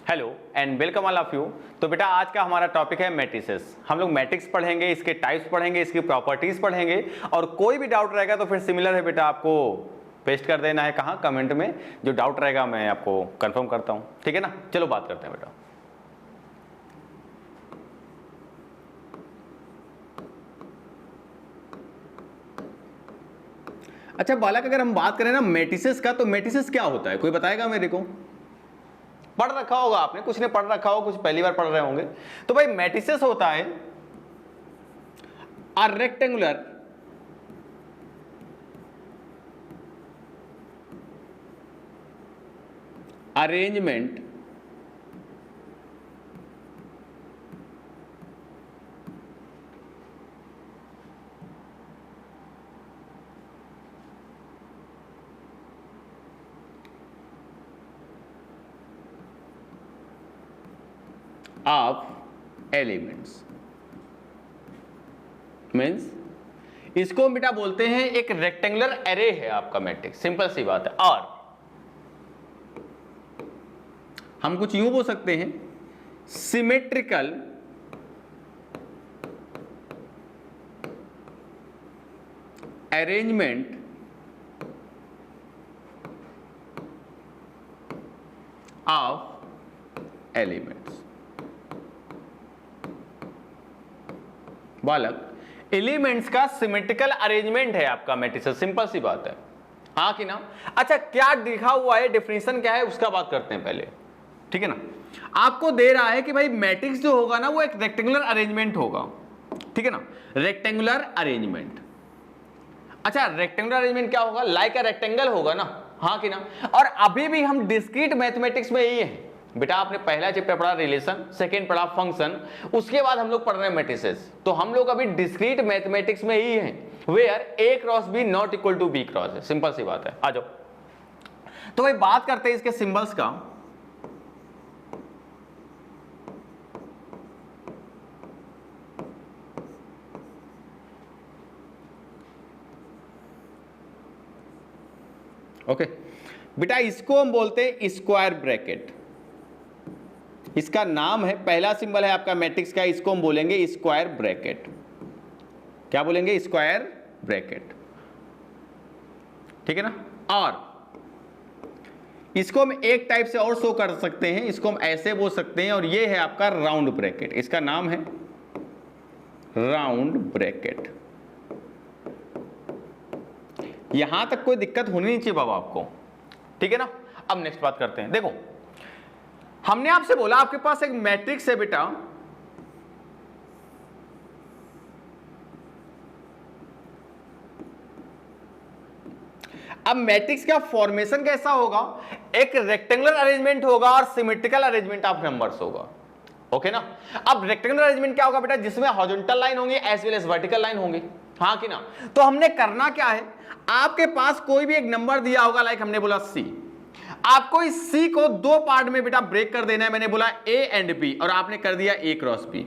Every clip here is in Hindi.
Hello and welcome all of you. तो बेटा आज का हमारा टॉपिक है मैट्रिसेस। हम लोग मैट्रिक्स पढ़ेंगे, इसके टाइप्स पढ़ेंगे, इसकी प्रॉपर्टीज पढ़ेंगे और कोई भी डाउट रहेगा तो फिर सिमिलर है बेटा आपको पेस्ट कर देना है कहाँ, कमेंट में। जो डाउट रहेगा मैं आपको कंफर्म करता हूँ, ठीक है ना। चलो बात करते हैं बेटा। अच्छा बालक, अगर हम बात करें ना मैट्रिसेस का, तो मैट्रिसेस क्या होता है, कोई बताएगा मेरे को? पढ़ रखा होगा आपने, कुछ ने पढ़ रखा होगा, कुछ पहली बार पढ़ रहे होंगे। तो भाई मैट्रिसेस होता है a rectangular arrangement of elements. Means इसको बेटा बोलते हैं एक रेक्टेंगुलर एरे है आपका मैट्रिक्स, सिंपल सी बात है। और हम कुछ यूं बोल सकते हैं सिमेट्रिकल अरेंजमेंट ऑफ एलिमेंट्स। बालक एलिमेंट्स का सिमेट्रिकल अरेंजमेंट है आपका मैट्रिसेस, सिंपल सी बात है, हाँ कि ना। अच्छा क्या लिखा हुआ है, डेफिनेशन क्या है, उसका बात करते हैं पहले, ठीक है ना। आपको दे रहा है कि भाई मैट्रिक्स जो होगा ना वो एक रेक्टेंगुलर अरेंजमेंट होगा, ठीक है ना, रेक्टेंगुलर अरेंजमेंट। अच्छा रेक्टेंगुलर अरेंजमेंट क्या होगा, लाइक अ रेक्टेंगल होगा ना, हाँ कि ना। और अभी भी हम डिस्क्रीट मैथमेटिक्स में ही है बेटा। आपने पहला चैप्टर पढ़ा रिलेशन, सेकंड पढ़ा फंक्शन, उसके बाद हम लोग पढ़ रहे हैं मैट्रिसेस। तो हम लोग अभी डिस्क्रीट मैथमेटिक्स में ही हैं, where A cross B not equal to B cross है, सिंपल सी बात है। आ जाओ तो भाई बात करते हैं इसके सिंबल्स का। ओके बेटा, इसको हम बोलते हैं स्क्वायर ब्रैकेट। इसका नाम है, पहला सिंबल है आपका मैट्रिक्स का, इसको हम बोलेंगे स्क्वायर ब्रैकेट। क्या बोलेंगे? स्क्वायर ब्रैकेट, ठीक है ना। और इसको हम एक टाइप से और शो कर सकते हैं, इसको हम ऐसे बोल सकते हैं, और ये है आपका राउंड ब्रैकेट। इसका नाम है राउंड ब्रैकेट। यहां तक कोई दिक्कत होनी नहीं चाहिए बाबा आपको, ठीक है ना। अब नेक्स्ट बात करते हैं। देखो हमने आपसे बोला आपके पास एक मैट्रिक्स है बेटा, अब मैट्रिक्स का फॉर्मेशन कैसा होगा, एक रेक्टेंगुलर अरेंजमेंट होगा और सिमेट्रिकल अरेंजमेंट ऑफ नंबर्स होगा, ओके ना। अब रेक्टेंगुलर अरेंजमेंट क्या होगा बेटा, जिसमें हॉरिजॉन्टल लाइन होंगी as well as vertical line होंगी, हाँ कि ना। तो हमने करना क्या है, आपके पास कोई भी एक नंबर दिया होगा, लाइक हमने बोला सी, आपको इस सी को दो पार्ट में बेटा ब्रेक कर देना है। मैंने बोला ए एंड बी और आपने कर दिया ए क्रॉस बी,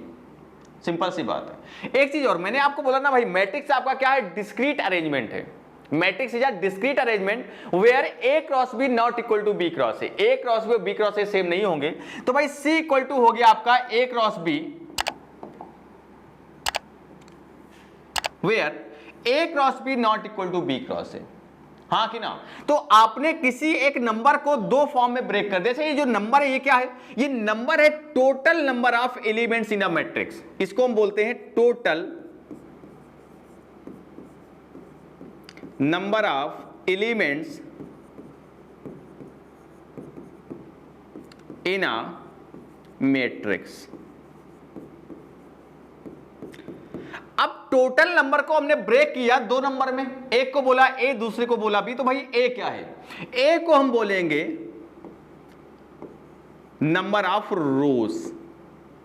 सिंपल सी बात है। एक चीज और मैंने आपको बोला ना भाई, मैट्रिक्स आपका क्या है, डिस्क्रीट अरेंजमेंट है। Matrix is a discrete arrangement where A cross B not equal to B cross A. A cross B और बी क्रॉस ए सेम नहीं होंगे, तो भाई सी इक्वल टू हो गया आपका A cross B, where A cross B not equal to B cross A, हाँ कि ना। तो आपने किसी एक नंबर को दो फॉर्म में ब्रेक कर दिया। ये जो नंबर है ये क्या है, ये नंबर है total number of elements in a matrix. इसको हम बोलते हैं total number of elements in a matrix. अब टोटल नंबर को हमने ब्रेक किया दो नंबर में, एक को बोला ए, दूसरे को बोला बी। तो भाई ए क्या है, ए को हम बोलेंगे number of rows,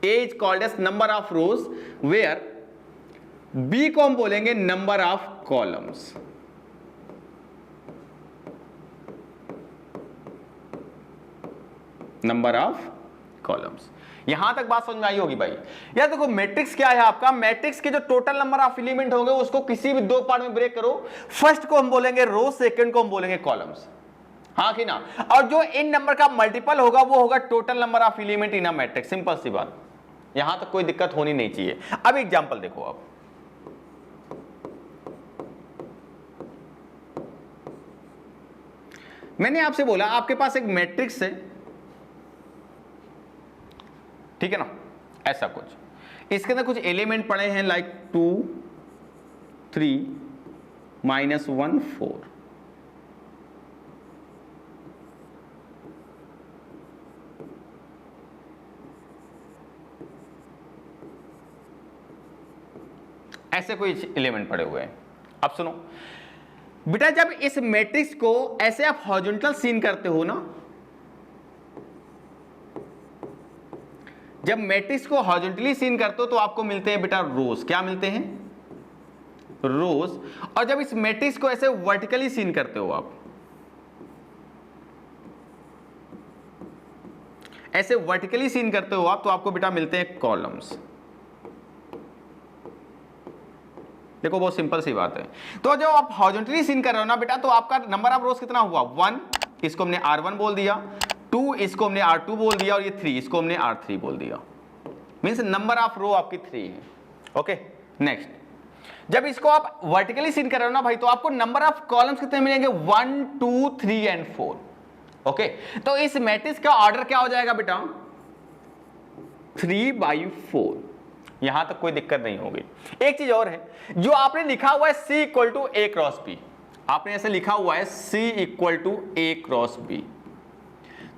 A is called as number of rows, where B को हम बोलेंगे number of columns. Number of columns. यहां तक बात समझ में आई होगी भाई। यार देखो मैट्रिक्स क्या है आपका, मैट्रिक्स के जो टोटल नंबर ऑफ एलिमेंट होंगे उसको किसी भी दो पार्ट में ब्रेक करो। फर्स्ट को हम बोलेंगे रो, सेकंड को हम बोलेंगे कॉलम्स, हाँ कि ना। और जो इन नंबर का मल्टीपल होगा वो होगा total number of element in a matrix. Simple सी बात, यहां तक कोई दिक्कत होनी नहीं चाहिए। अब एग्जांपल देखो आप, मैंने आपसे बोला आपके पास एक मैट्रिक्स है, ठीक है ना, ऐसा कुछ, इसके अंदर कुछ एलिमेंट पड़े हैं लाइक 2 3 -1 4। ऐसे कोई एलिमेंट पड़े हुए हैं। अब सुनो बेटा, जब इस मैट्रिक्स को ऐसे आप हॉरिजॉन्टल सीन करते हो ना, जब मैट्रिक्स को हॉरिजॉन्टली सीन करते हो तो आपको मिलते हैं बेटा रोज। क्या मिलते हैं? रोज। और जब इस मैट्रिक्स को ऐसे वर्टिकली सीन करते हो आप, ऐसे वर्टिकली सीन करते हो आप, तो आपको बेटा मिलते हैं कॉलम्स। देखो बहुत सिंपल सी बात है। तो जब आप हॉरिजॉन्टली सीन कर रहे हो ना बेटा, तो आपका नंबर ऑफ रोज कितना हुआ? 1, इसको हमने R1 बोल दिया, 2 इसको हमने R2 बोल दिया, और ये 3 इसको हमने R3 बोल दिया। मींस नंबर ऑफ रो आपकी 3 है। ओके, नेक्स्ट, जब इसको आप वर्टिकली सीन कर रहे हो ना भाई, तो आपको नंबर ऑफ कॉलम्स कितने मिलेंगे? 1 2 3 एंड 4। ओके, तो इस मैट्रिक्स का ऑर्डर क्या हो जाएगा बेटा? 3/4। यहां तक कोई दिक्कत नहीं होगी। एक चीज और है, जो आपने लिखा हुआ है C = A × B, आपने ऐसे लिखा हुआ है C = A × B,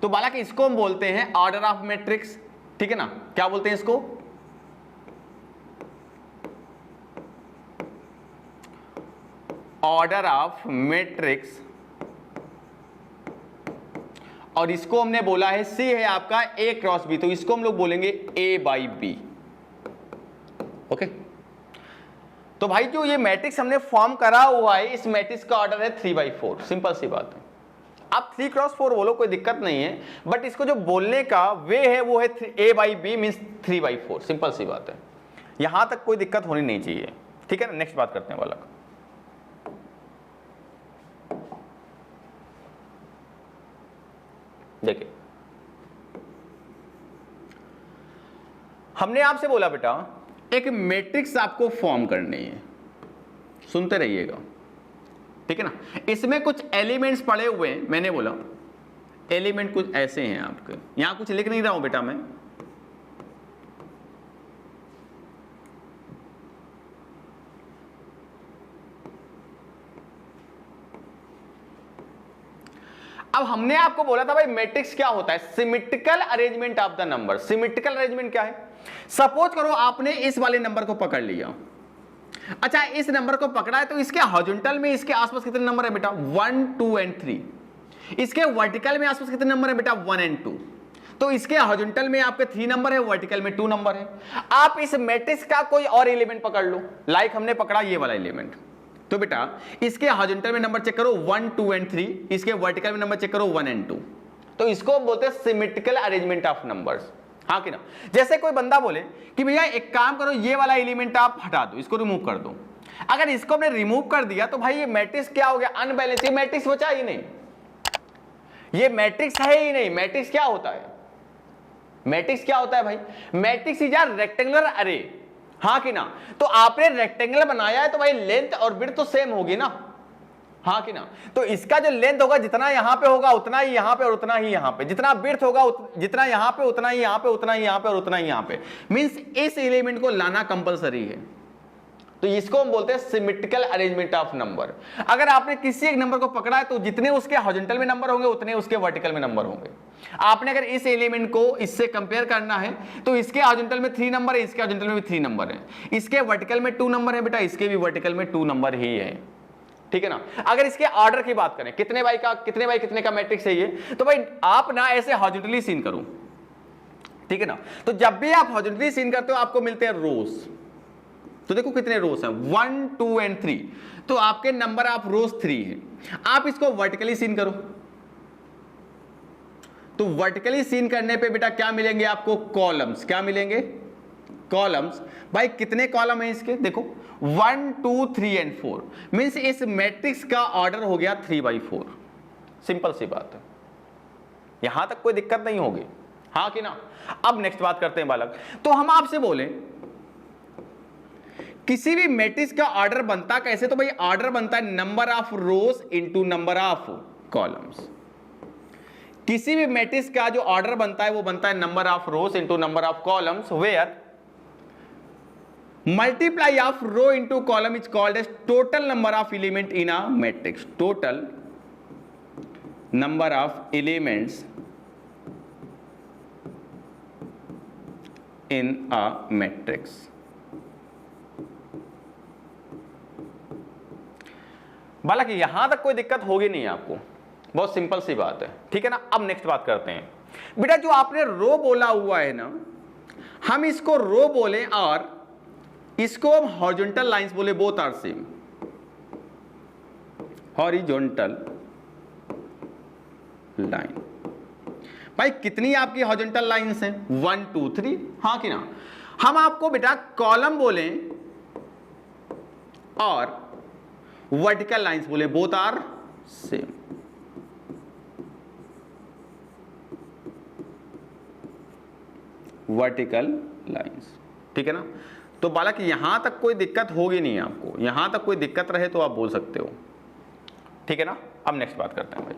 तो बालक इसको हम बोलते हैं ऑर्डर ऑफ मैट्रिक्स। ठीक है ना, क्या बोलते हैं इसको? Order of matrix. और इसको हमने बोला है C है आपका A × B, तो इसको हम लोग बोलेंगे A/B। ओके, तो भाई जो ये मैट्रिक्स हमने फॉर्म करा हुआ है, इस मैट्रिक्स का ऑर्डर है 3/4। सिंपल सी बात है। आप 3 × 4 बोलो, कोई दिक्कत नहीं है, बट इसको जो बोलने का वे है वो है A/B मींस 3/4। सिंपल सी बात है, यहां तक कोई दिक्कत होनी नहीं चाहिए। ठीक है ना, नेक्स्ट बात करते हैं बालक। देखिए, हमने आपसे बोला बेटा एक मैट्रिक्स आपको फॉर्म करनी है, सुनते रहिएगा। ठीक है ना, इसमें कुछ एलिमेंट्स पड़े हुए हैं। मैंने बोला एलिमेंट कुछ ऐसे हैं आपके, यहां कुछ लिख नहीं रहा हूं बेटा मैं, अब हमने आपको बोला था भाई मैट्रिक्स क्या होता है? Symmetrical arrangement of the number. Symmetrical arrangement क्या है? सपोज करो आपने इस वाले नंबर को पकड़ लिया। अच्छा, इस नंबर को पकड़ा है तो इसके हॉरिजॉन्टल में इसके आसपास कितने नंबर है बेटा? 1 2 एंड 3। इसके वर्टिकल में आसपास कितने नंबर है बेटा? 1 एंड 2। तो इसके हॉरिजॉन्टल में आपके 3 नंबर है, वर्टिकल में 2 नंबर है। आप इस मैट्रिक्स का कोई और एलिमेंट पकड़ लो, लाइक हमने पकड़ा ये वाला एलिमेंट, तो बेटा इसके हॉरिजॉन्टल में नंबर चेक करो 1 2 एंड 3, इसके वर्टिकल में नंबर चेक करो 1 एंड 2। तो इसको हम बोलते हैं सिमेट्रिकल अरेंजमेंट ऑफ नंबर्स। हाँ कि ना? जैसे कोई बंदा बोले कि भैया एक काम करो, ये वाला एलिमेंट आप हटा दो, इसको रिमूव कर दो। अगर इसको हमने रिमूव कर दिया तो भाई ये मैट्रिक्स क्या हो गया? अनबैलेंस। ये मैट्रिक्स बचा ही नहीं, ये मैट्रिक्स है ही नहीं। मैट्रिक्स क्या होता है? मैट्रिक्स क्या होता है भाई? मैट्रिक्स इज अ रेक्टेंगुलर अरे। हाँ कि ना? तो आपने रेक्टेंगल बनाया है तो भाई लेंथ और विड्थ तो सेम होगी ना। हाँ कि ना? तो इसका जो लेंथ होगा जितना यहां पे होगा उतना ही यहां पे और उतना ही यहां पे, जितना विड्थ होगा जितना यहां पे उतना ही यहां पे, उतना ही यहां पे और उतना ही यहां पे। मींस इस एलिमेंट को लाना कंपलसरी है। तो इसको हम बोलते हैं सिमेट्रिकल अरेंजमेंट ऑफ नंबर। अगर आपने किसी एक नंबर को पकड़ा है तो जितने उसके हॉरिजॉन्टल में नंबर होंगे उतने उसके वर्टिकल में नंबर होंगे। आपने अगर इस एलिमेंट को इससे कंपेयर करना है तो इसके हॉरिजॉन्टल में 3 नंबर है, इसके हॉरिजॉन्टल में भी 3 नंबर है, इसके वर्टिकल में 2 नंबर है बेटा, इसके भी वर्टिकल में 2 नंबर ही है। ठीक है ना? अगर इसके ऑर्डर की बात करें, कितने बाई कितने का मैट्रिक्स है ये, तो भाई आप ना ऐसे हॉरिजॉन्टली सीन करो। ठीक है ना? तो जब भी आप हॉरिजॉन्टली सीन करते हो आपको मिलते हैं रोज। तो देखो कितने रोज हैं, 1 2 एंड 3, तो आपके नंबर ऑफ रोज 3 है। आप इसको वर्टिकली सीन करो, तो वर्टिकली सीन करने पे बेटा क्या मिलेंगे आपको? कॉलम्स। क्या मिलेंगे? कॉलम्स। भाई कितने कॉलम है इसके? देखो 1 2 3 एंड 4, मींस इस मैट्रिक्स का ऑर्डर हो गया 3/4। सिंपल सी बात है, यहां तक कोई दिक्कत नहीं होगी, हाँ कि ना। अब नेक्स्ट बात करते हैं बालक, तो हम आपसे बोले किसी भी मैट्रिक्स का ऑर्डर बनता कैसे, तो भाई ऑर्डर बनता है number of rows into number of columns. किसी भी मैट्रिक्स का जो ऑर्डर बनता है वो बनता है number of rows into number of columns, where multiply of row into column is called as total number of element in a matrix. Total number of elements in a matrix. बालक यहां तक कोई दिक्कत होगी नहीं आपको, बहुत सिंपल सी बात है, ठीक है ना। अब नेक्स्ट बात करते हैं बेटा, जो आपने रो बोला हुआ है ना, हम इसको रो बोले और इसको हम हॉरिजॉन्टल लाइंस बोले, both are same. Horizontal line, भाई कितनी आपकी हॉरिजॉन्टल लाइंस हैं? 1 2 3, हाँ कि ना। हम आपको बेटा कॉलम बोले और वर्टिकल लाइंस बोले, both are same. Vertical lines, ठीक है ना। तो बालक यहां तक कोई दिक्कत होगी नहीं आपको, यहां तक कोई दिक्कत रहे तो आप बोल सकते हो, ठीक है ना। अब नेक्स्ट बात करते हैं भाई,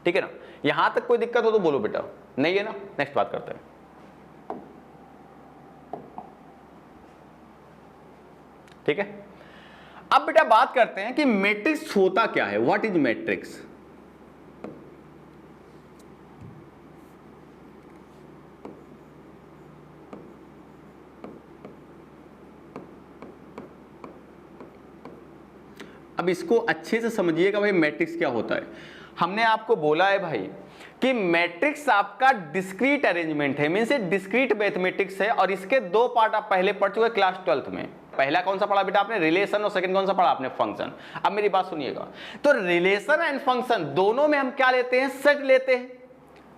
ठीक है ना। यहां तक कोई दिक्कत हो तो बोलो बेटा, नहीं है ना। नेक्स्ट बात करते हैं, ठीक है। अब बेटा बात करते हैं कि मैट्रिक्स होता क्या है, व्हाट इज मैट्रिक्स। अब इसको अच्छे से समझिएगा भाई, मैट्रिक्स क्या होता है। हमने आपको बोला है भाई कि मैट्रिक्स आपका डिस्क्रीट अरेंजमेंट है, मींस डिस्क्रीट मैथमेटिक्स है, और इसके दो पार्ट आप पहले पढ़ चुके क्लास 12th में। पहला कौन सा पढ़ा बेटा आपने? रिलेशन, और सेकंड कौन सा पढ़ा आपने? फंक्शन। अब मेरी बात सुनिएगा, तो रिलेशन एंड फंक्शन दोनों में हम क्या लेते हैं? सेट लेते हैं।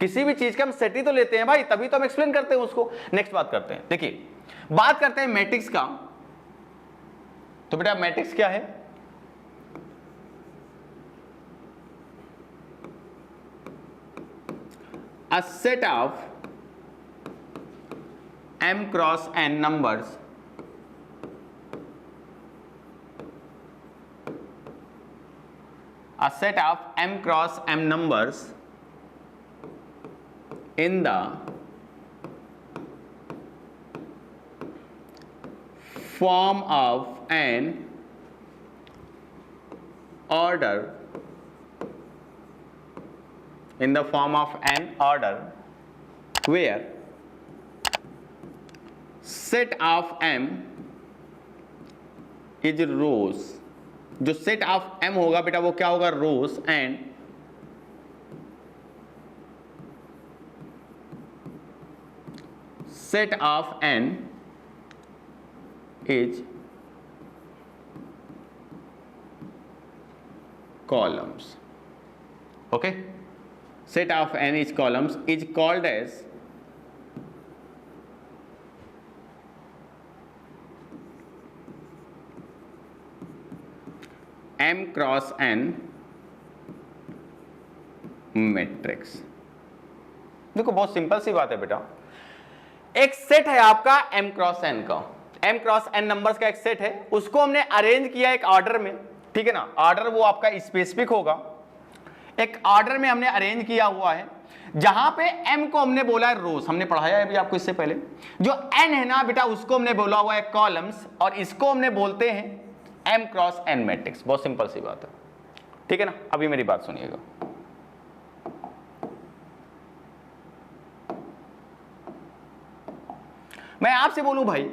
किसी भी चीज का हम सेट ही तो लेते हैं भाई, तभी तो हम एक्सप्लेन करते हैं उसको। नेक्स्ट बात करते हैं, देखिए बात करते हैं मैट्रिक्स का। तो बेटा मैट्रिक्स क्या है? A set of m cross n numbers a set of m cross m numbers in the form of an order, in the form of an order where set of m is rows। जो set of m होगा बेटा वो क्या होगा? rows, and set of n is columns। okay, set of n is columns is called as m cross n matrix. देखो बहुत सिंपल सी बात है बेटा, एक सेट है आपका m क्रॉस n का, m क्रॉस n नंबर्स का एक सेट है, उसको हमने अरेंज किया एक ऑर्डर में, ठीक है ना। ऑर्डर वो आपका स्पेसिफिक होगा, एक ऑर्डर में हमने अरेंज किया हुआ है, जहां पे m को हमने बोला है रोज, हमने पढ़ाया है अभी आपको इससे पहले। जो n है ना बेटा उसको हमने बोला हुआ है कॉलम्स, और इसको हमने बोलते हैं m क्रॉस n मैट्रिक्स। बहुत सिंपल सी बात है, ठीक है ना। अभी मेरी बात सुनिएगा, मैं आपसे बोलूं भाई,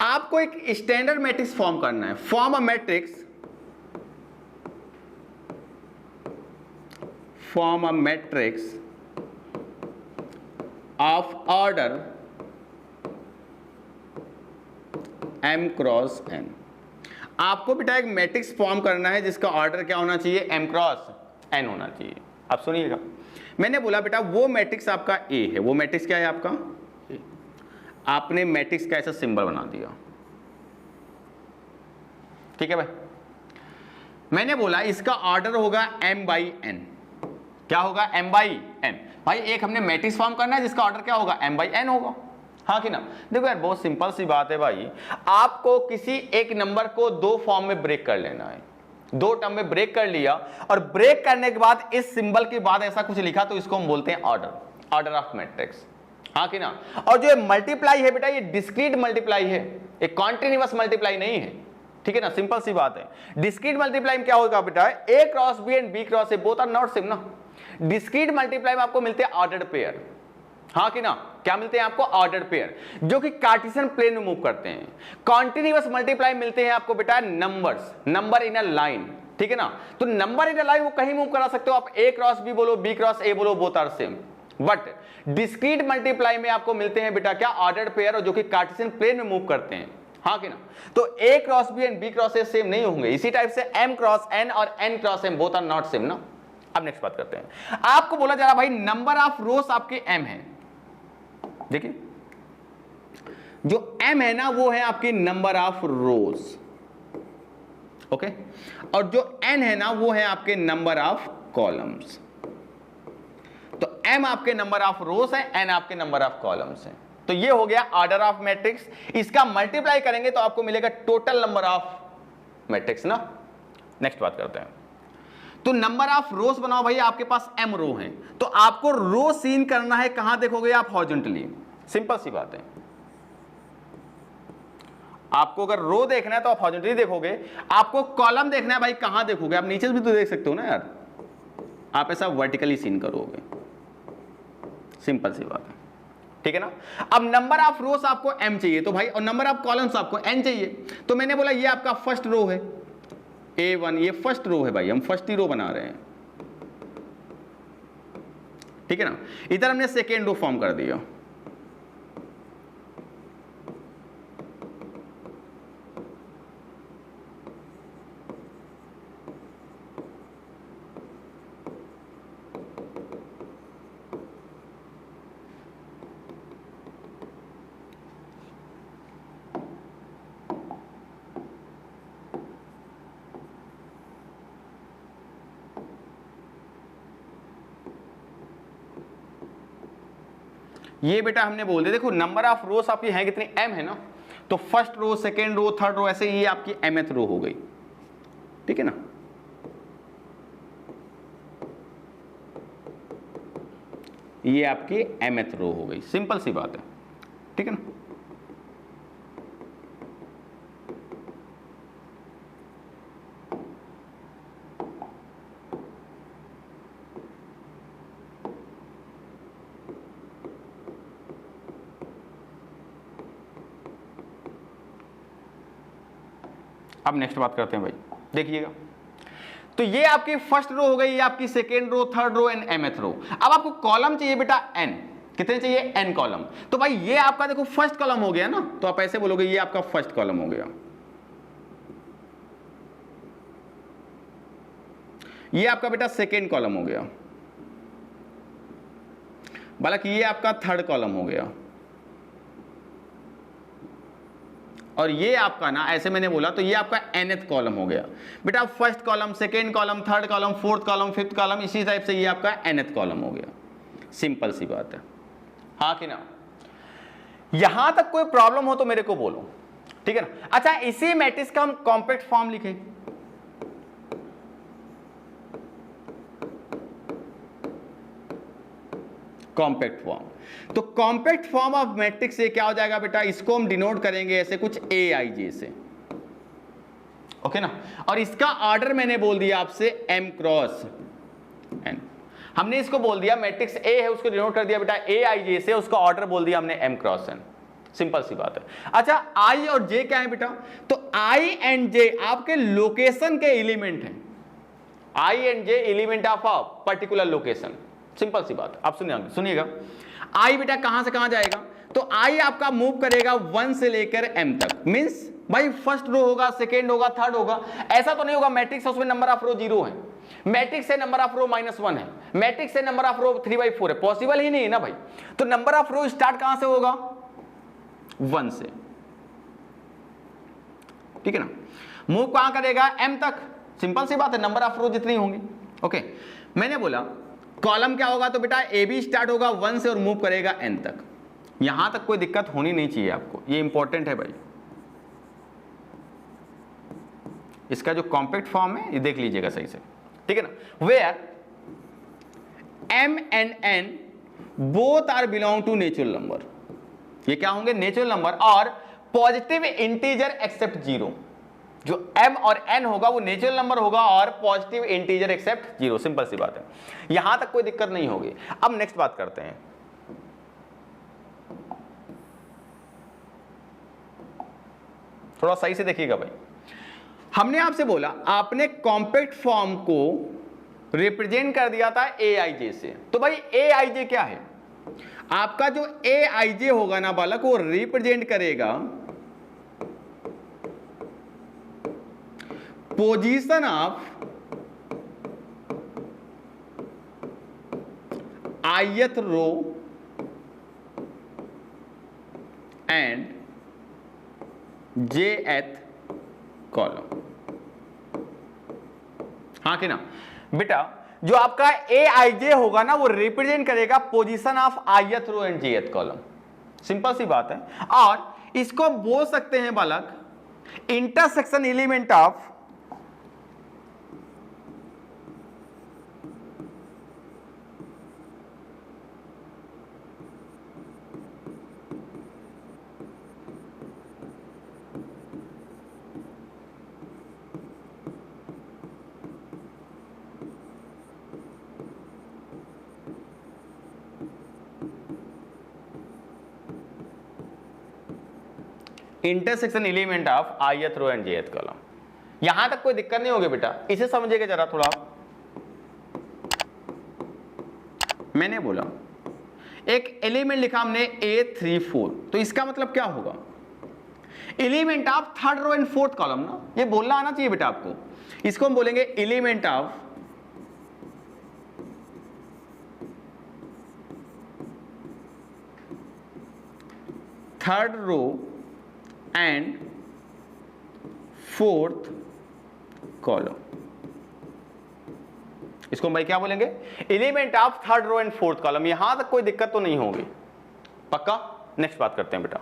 आपको एक स्टैंडर्ड मैट्रिक्स फॉर्म करना है। Form a matrix, form a matrix of order m cross n। आपको बेटा एक मैट्रिक्स फॉर्म करना है जिसका ऑर्डर क्या होना चाहिए? m क्रॉस n होना चाहिए। आप सुनिएगा, मैंने बोला बेटा वो मैट्रिक्स आपका A है, वो मैट्रिक्स क्या है आपका? A। आपने मैट्रिक्स का ऐसा सिंबल बना दिया, ठीक है भाई। मैंने बोला इसका ऑर्डर होगा m/n। क्या होगा? m/n। भाई एक हमने मैट्रिक्स फॉर्म करना है जिसका ऑर्डर क्या होगा? m/n होगा, हाँ कि ना? देखो यार बहुत सिंपल सी बात है भाई, आपको किसी एक नंबर को दो फॉर्म में ब्रेक कर लेना है, दो टर्म में ब्रेक कर लिया और ब्रेक करने के बाद इस सिंबल के बाद ऐसा कुछ लिखा तो इसको हम बोलते हैं ऑर्डर ऑफ मैट्रिक्स, हाँ कि ना? और जो मल्टीप्लाई है बेटा ये डिस्क्रीट मल्टीप्लाई है, एक कॉन्टिन्यूअस मल्टीप्लाई नहीं है, ठीक है ना? सिंपल सी बात है। डिस्क्रीट मल्टीप्लाई में क्या होगा बेटा? A cross B and B cross A both are not same ना। डिस्क्रीट मल्टीप्लाई में आपको मिलते हैं ऑर्डर्ड पेयर, हाँ कि ना? क्या मिलते हैं आपको? ऑर्डर्ड पेयर जो कि कार्टेशियन प्लेन में मूव करते हैं। कॉन्टिन्यूअस मल्टीप्लाई मिलते हैं आपको बेटा numbers, number in a line, ठीक है ना? तो नंबर इन अ लाइन वो कहीं मूव करा सकते हो आप, A क्रॉस B बोलो, B क्रॉस A बोलो, both are same. But discrete multiply में आपको मिलते हैं बेटा क्या? ऑर्डर्ड पेयर, जो कि कार्टेशियन प्लेन में मूव करते हैं, हाँ कि ना? तो A cross B and B cross A same नहीं होंगे। इसी टाइप से M क्रॉस N और N cross M both are not same ना। अब नेक्स्ट बात करते हैं। आपको बोला जा रहा भाई नंबर ऑफ रोज आपके M है, देखिए जो M है ना वो है आपकी नंबर ऑफ रोज, ओके, और जो N है ना वो है आपके नंबर ऑफ कॉलम्स। तो M आपके नंबर ऑफ रोज है, N आपके नंबर ऑफ कॉलम्स है। तो ये हो गया ऑर्डर ऑफ मैट्रिक्स। इसका मल्टीप्लाई करेंगे तो आपको मिलेगा टोटल नंबर ऑफ मैट्रिक्स ना। नेक्स्ट बात करते हैं। तो नंबर ऑफ रोज बनाओ भाई, आपके पास M रो हैं, तो आपको रो सीन करना है, कहां देखोगे आप? हॉरिजॉन्टली, सिंपल सी बात है। आपको अगर रो देखना है तो आप हॉरिजॉन्टली देखोगे, आपको कॉलम देखना है भाई, कहां देखोगे? आप नीचे भी तो देख सकते हो ना यार, आप ऐसा वर्टिकली सीन करोगे, सिंपल सी बात है, ठीक है ना? अब नंबर ऑफ रोज आपको M चाहिए तो भाई, और नंबर ऑफ कॉलम्स आपको N चाहिए। तो मैंने बोला ये आपका फर्स्ट रो है A1, ये फर्स्ट रो है भाई, हम फर्स्ट ही रो बना रहे हैं, ठीक है ना? इधर हमने सेकेंड रो फॉर्म कर दिया। ये बेटा हमने बोल दिया, देखो नंबर ऑफ रोज आपकी हैं कितनी? M है ना, तो first row, second row, third row, ऐसे ये आपकी mth रो हो गई, ठीक है ना? ये आपकी mth रो हो गई, सिंपल सी बात है, ठीक है ना? अब नेक्स्ट बात करते हैं भाई, देखिएगा। तो ये आपकी फर्स्ट रो हो गई, ये आपकी second row, third row and mth row. अब आपको कॉलम चाहिए बेटा n, कितने चाहिए? n column. तो भाई ये आपका देखो फर्स्ट कॉलम हो गया ना, तो आप ऐसे बोलोगे ये आपका फर्स्ट कॉलम हो गया, ये आपका बेटा सेकेंड कॉलम हो गया, बालक ये आपका थर्ड कॉलम हो गया, और ये आपका ना ऐसे मैंने बोला तो ये आपका nth कॉलम हो गया बेटा। First column, second column, third column, fourth column, fifth column, इसी टाइप से ये आपका nth कॉलम हो गया, सिंपल सी बात है, हाँ कि ना? यहां तक कोई प्रॉब्लम हो तो मेरे को बोलो, ठीक है ना? अच्छा, इसी मैट्रिक्स का हम कॉम्पैक्ट फॉर्म लिखें। कॉम्पैक्ट फॉर्म, तो कॉम्पैक्ट फॉर्म ऑफ मैट्रिक्स से क्या हो जाएगा बेटा? इसको हम डिनोट करेंगे ऐसे कुछ AIJ से, ओके ना? और इसका ऑर्डर मैंने बोल दिया आपसे M क्रॉस N। हमने इसको बोल दिया मैट्रिक्स A है, उसको डिनोट कर दिया बेटा AIJ से, उसका ऑर्डर बोल दिया हमने M क्रॉस N, सिंपल सी बात है। अच्छा, I और J क्या है बेटा? तो I एंड J आपके लोकेशन के एलिमेंट हैं, I and J element of a particular location, simple सी बात। आप सुनिएगा, I बेटा कहां से कहां जाएगा? तो I आपका मूव करेगा 1 से लेकर M तक, मींस भाई फर्स्ट रो होगा, सेकेंड होगा, थर्ड होगा। ऐसा तो नहीं होगा मैट्रिक्स उसमें नंबर ऑफ रो 0 है, मैट्रिक्स से नंबर ऑफ रो -1 है, मैट्रिक्स से नंबर ऑफ रो 3/4 है, पॉसिबल ही नहीं है ना भाई। तो नंबर ऑफ रो स्टार्ट कहां से होगा? 1 से, ठीक है ना? मूव कहां करेगा? M तक, सिंपल सी बात है, नंबर ऑफ रो जितनी होंगी। ओके, मैंने बोला कॉलम क्या होगा, तो बेटा ए बी स्टार्ट होगा 1 से और मूव करेगा n तक। यहां तक कोई दिक्कत होनी नहीं चाहिए आपको, ये इंपॉर्टेंट है भाई। इसका जो कॉम्पैक्ट फॉर्म है ये देख लीजिएगा सही से, ठीक है ना। Where m and n both are belong to natural number, ये क्या होंगे, नेचुरल नंबर और पॉजिटिव इंटीजर एक्सेप्ट 0। जो m और n होगा वो नेचुरल नंबर होगा और पॉजिटिव इंटीजर एक्सेप्ट 0। सिंपल सी बात है, यहां तक कोई दिक्कत नहीं होगी। अब नेक्स्ट बात करते हैं, थोड़ा सही से देखिएगा भाई। हमने आपसे बोला, आपने कॉम्पैक्ट फॉर्म को रिप्रेजेंट कर दिया था aij से, तो भाई aij क्या है, आपका जो aij होगा ना बालक, वो रिप्रेजेंट करेगा position of ith row and jth column. हाँ कि ना बेटा, जो आपका aij होगा ना वो रिप्रेजेंट करेगा position of ith row and jth column. Simple सी बात है, और इसको बोल सकते हैं बालक intersection element of intersection element of ith row and jth column. यहां तक कोई दिक्कत नहीं होगी बेटा, इसे समझिएगा जरा थोड़ा। मैंने बोला एक एलिमेंट लिखा हमने A34, तो इसका मतलब क्या होगा, element of third row and fourth column ना, ये बोलना आना चाहिए बेटा आपको। इसको हम बोलेंगे element of third row and fourth column. इसको हम भाई क्या बोलेंगे, element of third row and fourth column. यहां तक कोई दिक्कत तो नहीं होगी, पक्का। नेक्स्ट बात करते हैं बेटा,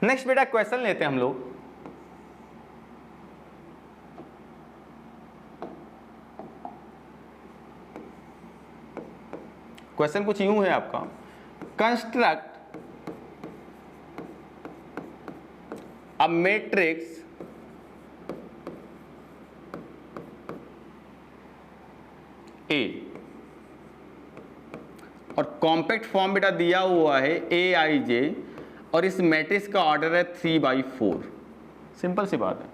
नेक्स्ट बेटा क्वेश्चन लेते हैं हम लोग। क्वेश्चन कुछ यूं है आपका, कंस्ट्रक्ट अ मैट्रिक्स ए, और कॉम्पैक्ट फॉर्म बेटा दिया हुआ है aij, और इस मैट्रिक्स का ऑर्डर है 3/4। सिंपल सी बात है,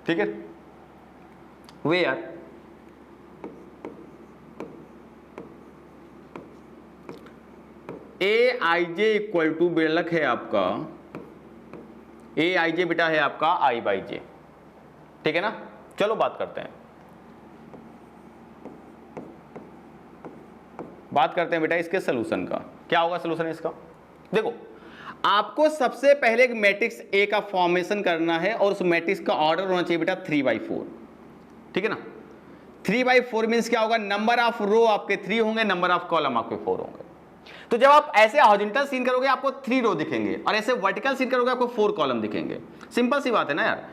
ठीक है। वेयर aij इक्वल टू बेलक है आपका, aij बेटा है आपका i/j, ठीक है ना। चलो बात करते हैं, बेटा इसके सोल्यूशन का। क्या होगा सोल्यूशन इसका, देखो आपको सबसे पहले एक मैट्रिक्स ए का फॉर्मेशन करना है, और उस मैट्रिक्स का ऑर्डर होना चाहिए बेटा 3/4, ठीक है ना। 3/4 मीन्स क्या होगा, नंबर ऑफ रो आपके 3 होंगे, नंबर ऑफ कॉलम आपके 4 होंगे। तो जब आप ऐसे हॉरिजॉन्टल सीन करोगे आपको 3 रो दिखेंगे, और ऐसे वर्टिकल सीन करोगे आपको 4 कॉलम दिखेंगे। सिंपल सी बात है ना यार,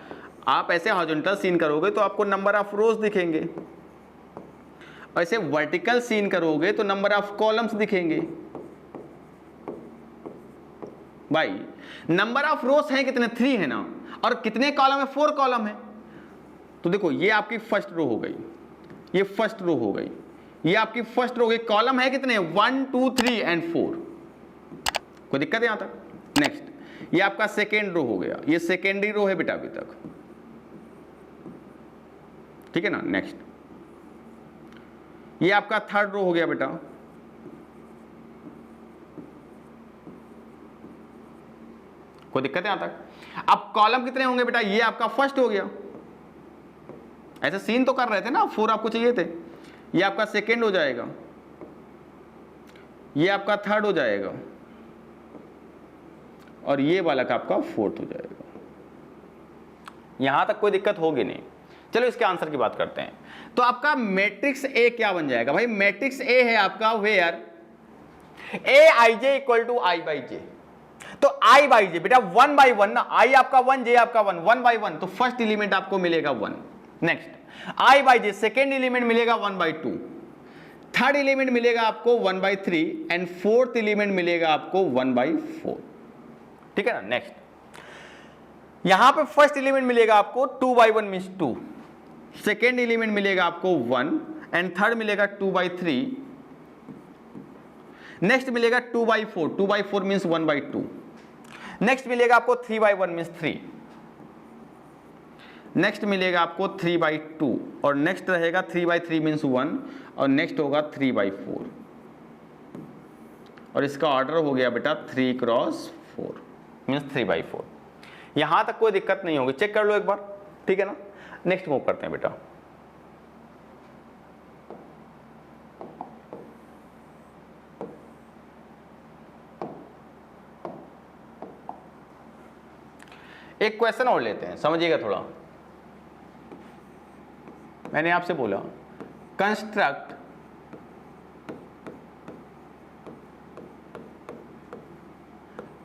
आप ऐसे हॉरिजॉन्टल सीन करोगे तो आपको नंबर ऑफ रोज दिखेंगे, और ऐसे वर्टिकल सीन करोगे तो नंबर ऑफ कॉलम्स दिखेंगे। भाई नंबर ऑफ रोज हैं कितने, 3 है ना, और कितने कॉलम है, 4 कॉलम है। तो देखो ये आपकी फर्स्ट रो हो गई, ये फर्स्ट रो हो गई, ये आपकी फर्स्ट रो गई। कॉलम है कितने, 1 2 3 एंड 4। कोई दिक्कत है यहां तक। नेक्स्ट ये आपका सेकेंड रो हो गया, ये सेकेंडरी रो है बेटा अभी तक, ठीक है ना। नेक्स्ट ये आपका थर्ड रो हो गया बेटा, कोई दिक्कत है यहां तक। अब कॉलम कितने होंगे बेटा, ये आपका फर्स्ट हो गया। ऐसे सीन तो कर रहे थे ना, 4 आपको चाहिए थे, ये आपका सेकेंड हो जाएगा, ये आपका थर्ड हो जाएगा और ये वाला का आपका फोर्थ हो जाएगा। यहां तक कोई दिक्कत होगी नहीं। चलो इसके आंसर की बात करते हैं। तो आपका मैट्रिक्स ए क्या बन जाएगा भाई? मैट्रिक्स ए है आपका where A I J equal to I by J. तो आई बाई जे बेटा 1 बाई 1 ना, आई आपका 1 जे आपका 1, 1 बाई 1, तो फर्स्ट एलिमेंट आपको मिलेगा 1। Next I by J second element मिलेगा 1 बाई 2, थर्ड एलिमेंट मिलेगा आपको 1 बाई 3 एंड फोर्थ एलिमेंट मिलेगा आपको 1 बाई 4। ठीक है ना। नेक्स्ट यहां पे फर्स्ट एलिमेंट मिलेगा आपको 2 बाई 1 मीन्स 2, सेकेंड एलिमेंट मिलेगा आपको 1 एंड थर्ड मिलेगा 2 बाई 3, नेक्स्ट मिलेगा 2 by 4, 2 by 4 means 1 by 2, next मिलेगा आपको 3 बाई 1 मीन्स 3, नेक्स्ट मिलेगा आपको 3 बाई 2 और नेक्स्ट रहेगा 3 बाई 3 मीन्स 1 और नेक्स्ट होगा 3 बाई 4 और इसका ऑर्डर हो गया बेटा 3 क्रॉस 4 मीन्स 3 बाई 4। यहां तक कोई दिक्कत नहीं होगी, चेक कर लो एक बार। ठीक है ना। नेक्स्ट मूव करते हैं बेटा। एक क्वेश्चन और लेते हैं, समझिएगा थोड़ा। मैंने आपसे बोला कंस्ट्रक्ट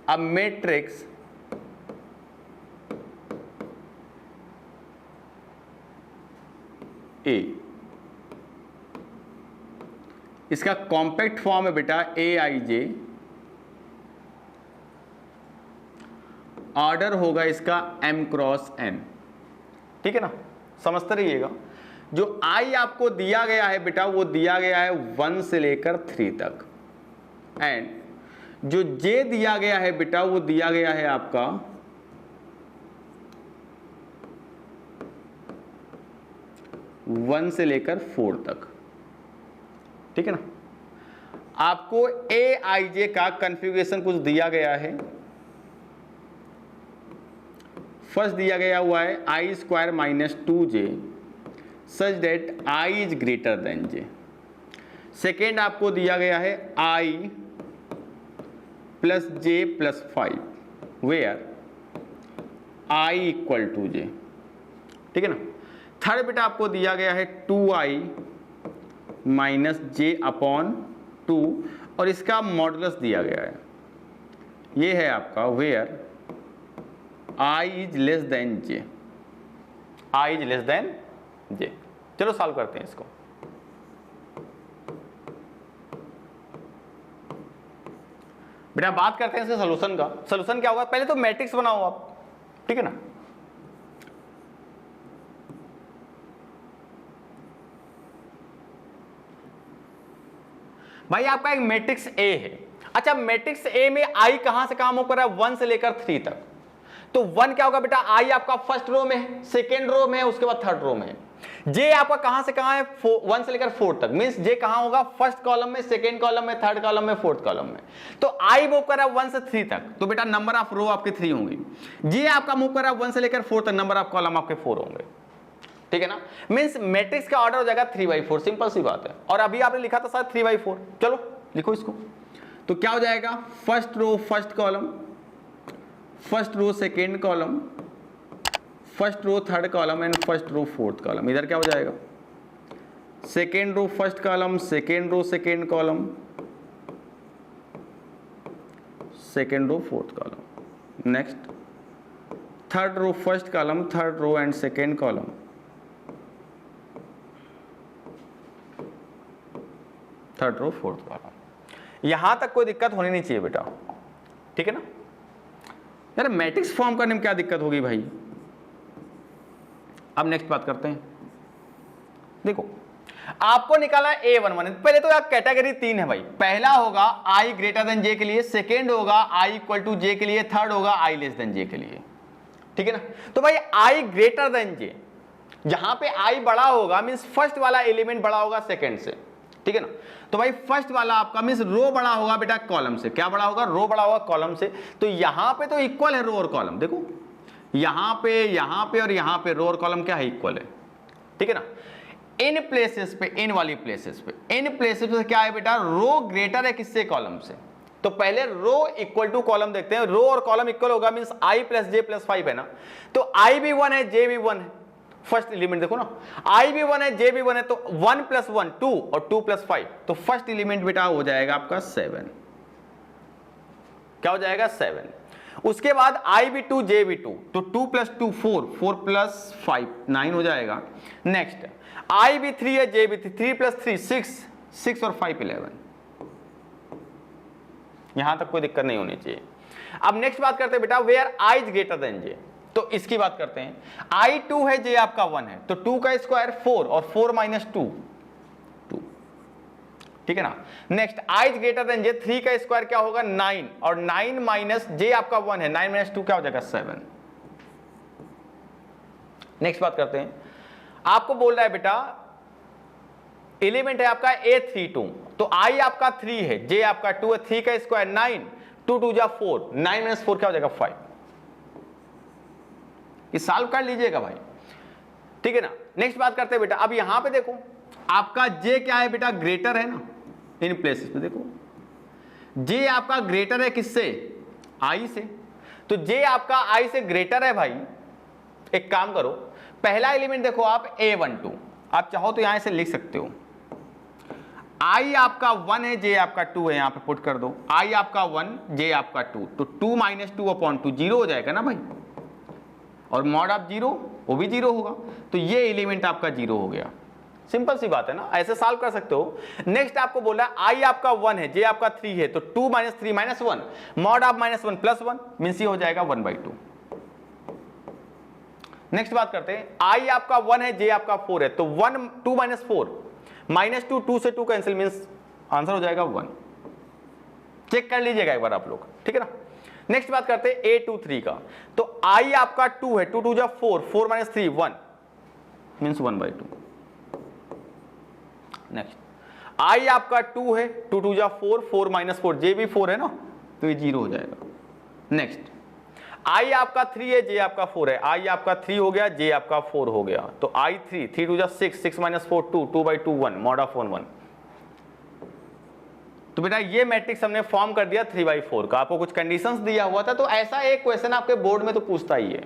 अ मैट्रिक्स ए। इसका कॉम्पैक्ट फॉर्म है बेटा ए आई जे, ऑर्डर होगा इसका m क्रॉस n। ठीक है ना, समझते रहिएगा। जो i आपको दिया गया है बेटा वो दिया गया है 1 से लेकर 3 तक एंड जो j दिया गया है बेटा वो दिया गया है आपका 1 से लेकर 4 तक। ठीक है ना। आपको ए आई जे का कन्फिगरेशन कुछ दिया गया है। फर्स्ट दिया गया हुआ है I square minus 2j such that i is greater than j। Second आपको दिया गया है i plus j plus 5 where i equal to j। ठीक है ना। थर्ड बेटा आपको दिया गया है 2i माइनस j अपॉन 2 और इसका मॉडुलस दिया गया है, ये है आपका where i is less than j, i is less than j। चलो सॉल्व करते हैं इसको। बेटा बात करते हैं इसके सॉल्यूशन का। सॉल्यूशन क्या होगा? पहले तो मैट्रिक्स बनाओ आप। ठीक है ना। भाई आपका एक मैट्रिक्स A है। अच्छा मैट्रिक्स A में I कहां से कहां मूव कर रहा है? 1 से लेकर 3 तक। तो 1 क्या होगा बेटा? I आपका फर्स्ट रो में है, सेकेंड रो में है, उसके बाद थर्ड रो में है। J आपका कहां से कहां है? 1 से लेकर 4 तक। मींस J कहां होगा? फर्स्ट कॉलम में, सेकेंड कॉलम में, थर्ड कॉलम में, फोर्थ कॉलम में। तो I मूव कर रहा है 1 से 3 तक, तो बेटा नंबर ऑफ रो आपके 3 होंगे। J आपका मूव कर रहा है 1 से लेकर 4 तक, नंबर ऑफ कॉलम आपके 4 होंगे। ठीक है ना। मींस मैट्रिक्स का ऑर्डर हो जाएगा 3/4। सिंपल सी बात है। और अभी आपने लिखा था शायद 3/4। चलो लिखो इसको। तो क्या हो जाएगा? First row first column, first row second column, first row third column and first row fourth column. इधर क्या हो जाएगा? Second row first column, second row second column, second row fourth column. Next third row first column, third row and second column, third row fourth column. यहां तक कोई दिक्कत होनी नहीं चाहिए बेटा। ठीक है ना। यार मैट्रिक्स फॉर्म करने में क्या दिक्कत होगी भाई? अब नेक्स्ट बात करते हैं। देखो आपको निकाला A11। पहले तो यार कैटेगरी 3 है भाई। पहला होगा I ग्रेटर देन J के लिए, सेकेंड होगा I इक्वल टू J के लिए, थर्ड होगा I लेस देन J के लिए। ठीक है ना। तो भाई I ग्रेटर देन J, जहां पे I बड़ा होगा मींस फर्स्ट वाला एलिमेंट बड़ा होगा सेकेंड से। ठीक है ना। तो भाई फर्स्ट वाला आपका मींस रो बड़ा होगा बेटा कॉलम से। क्या बड़ा होगा? रो बड़ा होगा कॉलम से। तो यहां पे तो इक्वल है रो और कॉलम। देखो यहां पे और यहां पे रो और कॉलम क्या है? इक्वल है। ठीक है ना। इन प्लेसेस पे, इन वाली प्लेसेस पे, इन प्लेसेस पे क्या है बेटा, रो ग्रेटर है किससे, कॉलम से। तो पहले रो इक्वल टू कॉलम देखते हैं, रो और कॉलम इक्वल होगा means i plus J plus 5 है ना, तो i भी 1 है जे भी 1 है, फर्स्ट एलिमेंट देखो ना, i भी 1 है जे भी 1 है, तो 1 प्लस 1 2 और 2 प्लस 5, तो फर्स्ट एलिमेंट बेटा हो जाएगा आपका 7, क्या हो जाएगा 7। उसके बाद i भी 2 जे भी 2, तो 2 प्लस 2 4, 4 प्लस 5 9 हो जाएगा। नेक्स्ट i भी 3 है जे भी 3, 3 प्लस 3 6, 6 और 5 11, यहां तक कोई दिक्कत नहीं होनी चाहिए। अब नेक्स्ट बात करते हैं बेटा where i is greater than j, तो इसकी बात करते हैं। i 2 है j आपका 1 है, तो 2 का स्क्वायर 4 और 4 माइनस 2 2, ठीक है ना। Next i is greater than j, 3 का स्क्वायर क्या होगा 9 और 9 माइनस j आपका 1 है, 9 माइनस 2 क्या हो जाएगा 7। नेक्स्ट बात करते हैं, आपको बोल रहा है बेटा एलिमेंट है आपका a32, तो i आपका 3 है, j आपका 2 है, 3 का स्क्वायर 9, 2 2 जा 4, 9 माइनस 4 क्या हो जाएगा 5। ये सॉल्व कर लीजिएगा भाई, ठीक है ना। नेक्स्ट बात करते हैं बेटा, अब यहां पे देखो आपका j क्या है बेटा, ग्रेटर है ना, इन प्लेसेस पे देखो j आपका ग्रेटर है किससे, i से, तो j आपका i से ग्रेटर है भाई। एक काम करो, पहला एलिमेंट देखो आप a12, आप चाहो तो यहां से लिख सकते हो, i आपका 1 है, j आपका 2 है, यहां पे पुट कर दो, i आपका 1 j आपका 2, तो 2 माइनस 2 अपॉन 2 जीरो हो जाएगा ना भाई, और मॉड ऑफ जीरो वो भी जीरो होगा, तो ये एलिमेंट आपका जीरो हो गया। सिंपल सी बात है ना, ऐसे सॉल्व कर सकते हो। नेक्स्ट आपको बोला i आपका 1 है, j आपका 3 है, तो 2 minus 3 minus 1, mod of minus 1 plus 1 means ये हो जाएगा 1/2। नेक्स्ट बात करते हैं, i आपका 1 है, j आपका 4 है, तो 1 2 माइनस 4 माइनस 2, 2 से 2 कैंसिल मींस आंसर हो जाएगा 1। चेक कर लीजिएगा एक बार आप लोग, ठीक है ना। नेक्स्ट बात करते हैं a23 का, तो i आपका 2 है, 2 2 जा 4, 4 माइनस 3 1 मींस 1/2। नेक्स्ट i आपका 2 है, 2 2 जा 4, 4 माइनस 4, j भी 4 है ना, तो ये 0 हो जाएगा। नेक्स्ट i आपका 3 है, j आपका 4 है, i आपका 3 हो गया, j आपका 4 हो गया, तो i 3, 3 2 जा 6, 6 माइनस 4 2, 2/2 1, मॉड ऑफ 1 1। तो बेटा ये मैट्रिक्स हमने फॉर्म कर दिया 3/4 का। आपको कुछ कंडीशंस दिया हुआ था, तो ऐसा एक क्वेश्चन आपके बोर्ड में तो पूछता ही है,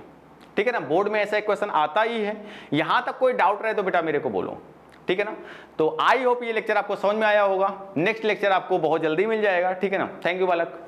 ठीक है ना, बोर्ड में ऐसा एक क्वेश्चन आता ही है। यहां तक कोई डाउट रहे तो बेटा मेरे को बोलो, ठीक है ना। तो आई होप ये लेक्चर आपको समझ में आया होगा। नेक्स्ट लेक्चर आपको बहुत जल्दी मिल जाएगा, ठीक है ना। थैंक यू बालक।